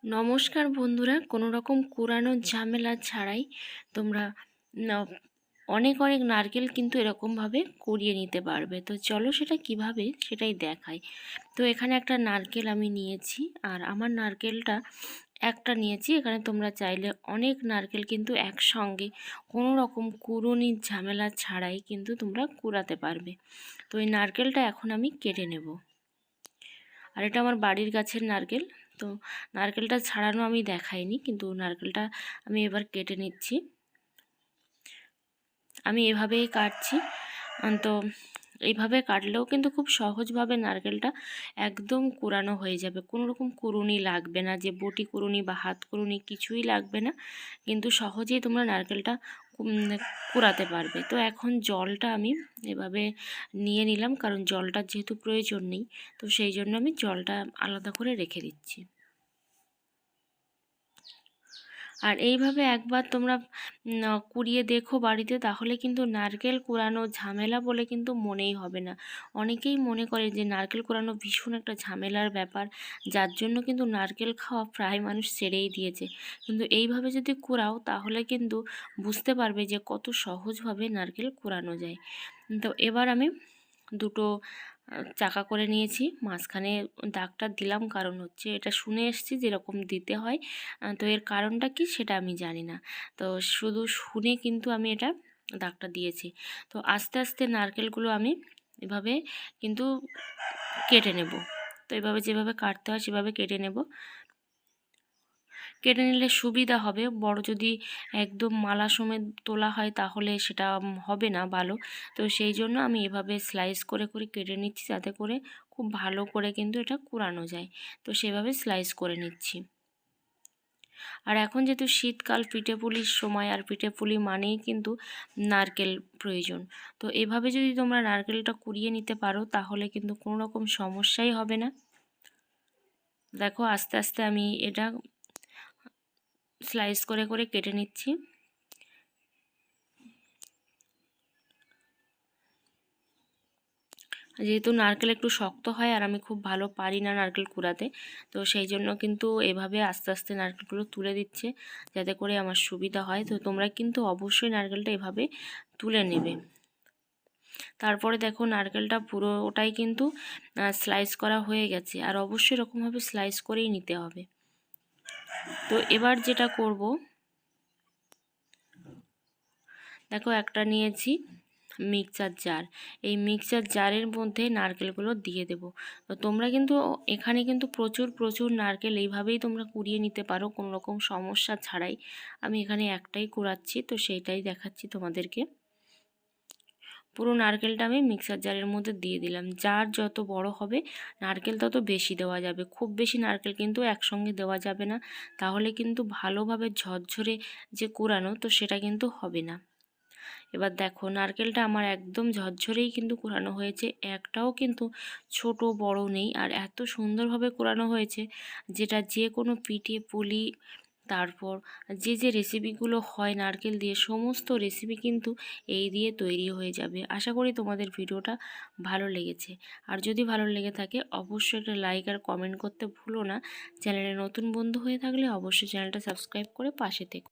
নমস্কার বন্ধুরা, কোনো রকম কুড়ানোর ঝামেলা ছাড়াই তোমরা অনেক অনেক নারকেল কিন্তু এরকমভাবে কুড়িয়ে নিতে পারবে। তো চলো সেটা কিভাবে সেটাই দেখাই। তো এখানে একটা নারকেল আমি নিয়েছি, আর আমার নারকেলটা একটা নিয়েছি। এখানে তোমরা চাইলে অনেক নারকেল কিন্তু একসঙ্গে কোনো রকম কুড়ুনির ঝামেলা ছাড়াই কিন্তু তোমরা কুড়াতে পারবে। তো এই নারকেলটা এখন আমি কেটে নেব। আর এটা আমার বাড়ির গাছের নারকেল। তো নারকেলটা ছাড়ানো আমি দেখাইনি, কিন্তু নারকেলটা আমি এবার কেটে নিচ্ছি। আমি এভাবেই কাটছি। তো এইভাবে কাটলেও কিন্তু খুব সহজভাবে নারকেলটা একদম কুড়ানো হয়ে যাবে। কোনো রকম কুড়ুনি লাগবে না, যে বটি কুড়ুনি বা হাত কুড়ুনি কিছুই লাগবে না, কিন্তু সহজেই তোমরা নারকেলটা কুড়াতে পারবে। তো এখন জলটা আমি এভাবে নিয়ে নিলাম, কারণ জলটার যেহেতু প্রয়োজন নেই, তো সেই জন্য আমি জলটা আলাদা করে রেখে দিচ্ছি। আর এইভাবে একবার তোমরা কুড়িয়ে দেখো বাড়িতে, তাহলে কিন্তু নারকেল কুড়ানো ঝামেলা বলে কিন্তু মনেই হবে না। অনেকেই মনে করে যে নারকেল কুড়ানো ভীষণ একটা ঝামেলার ব্যাপার, যার জন্য কিন্তু নারকেল খাওয়া প্রায় মানুষ ছেড়েই দিয়েছে। কিন্তু এইভাবে যদি কুড়াও তাহলে কিন্তু বুঝতে পারবে যে কত সহজভাবে নারকেল কুড়ানো যায়। তো এবার আমি দুটো চাকা করে নিয়েছি, মাঝখানে দাগটা দিলাম, কারণ হচ্ছে এটা শুনে এসেছি যেরকম দিতে হয়। তো এর কারণটা কি সেটা আমি জানি না, তো শুধু শুনে কিন্তু আমি এটা দাগটা দিয়েছি। তো আস্তে আস্তে নারকেলগুলো আমি এভাবে কিন্তু কেটে নেব। তো এভাবে যেভাবে কাটতে হয় সেভাবে কেটে নেব। কেটে নিলে সুবিধা হবে। বড় যদি একদম মালা সমেত তোলা হয় তাহলে সেটা হবে না ভালো। তো সেই জন্য আমি এভাবে স্লাইস করে করে কেটে নিচ্ছি, যাতে করে খুব ভালো করে কিন্তু এটা কুড়ানো যায়। তো সেভাবে স্লাইস করে নিচ্ছি। আর এখন যেহেতু শীতকাল, পিঠেপুলির সময়, আর পিঠেপুলি মানেই কিন্তু নারকেল প্রয়োজন। তো এভাবে যদি তোমরা নারকেলটা কুড়িয়ে নিতে পারো তাহলে কিন্তু কোনো রকম সমস্যাই হবে না। দেখো আস্তে আস্তে আমি এটা স্লাইস করে করে কেটে নিচ্ছি। যেহেতু নারকেল একটু শক্ত হয় আর আমি খুব ভালো পারি না নারকেল কুড়াতে, তো সেই জন্য কিন্তু এভাবে আস্তে আস্তে নারকেলগুলো তুলে দিচ্ছে, যাতে করে আমার সুবিধা হয়। তো তোমরা কিন্তু অবশ্যই নারকেলটা এভাবে তুলে নেবে। তারপরে দেখো নারকেলটা পুরোটাই কিন্তু স্লাইস করা হয়ে গেছে, আর অবশ্যই এরকমভাবে স্লাইস করেই নিতে হবে। তো এবার যেটা করব, দেখো একটা নিয়েছি মিক্সচার জার। এই মিক্সচার জারের মধ্যে নারকেলগুলো দিয়ে দেব। তো তোমরা কিন্তু এখানে কিন্তু প্রচুর প্রচুর নারকেল এইভাবেই তোমরা কুড়িয়ে নিতে পারো কোনো রকম সমস্যা ছাড়াই। আমি এখানে একটাই কুড়াচ্ছি, তো সেইটাই দেখাচ্ছি তোমাদেরকে। পুরো নারকেলটা আমি মিক্সার জারের মধ্যে দিয়ে দিলাম। জার যত বড় হবে নারকেল তত বেশি দেওয়া যাবে। খুব বেশি নারকেল কিন্তু একসঙ্গে দেওয়া যাবে না, তাহলে কিন্তু ভালোভাবে ঝরঝরে যে কুড়ানো, তো সেটা কিন্তু হবে না। এবার দেখো নারকেলটা আমার একদম ঝরঝরেই কিন্তু কুড়ানো হয়েছে, একটাও কিন্তু ছোট বড় নেই। আর এত সুন্দরভাবে কুড়ানো হয়েছে, যেটা যে কোনো পিঠে পুলি, তারপর যে যে রেসিপিগুলো হয় নারকেল দিয়ে, সমস্ত রেসিপি কিন্তু এই দিয়ে তৈরি হয়ে যাবে। আশা করি তোমাদের ভিডিওটা ভালো লেগেছে। আর যদি ভালো লেগে থাকে অবশ্যই একটা লাইক আর কমেন্ট করতে ভুলো না। চ্যানেলে নতুন বন্ধু হয়ে থাকলে অবশ্যই চ্যানেলটা সাবস্ক্রাইব করে পাশে থেকো।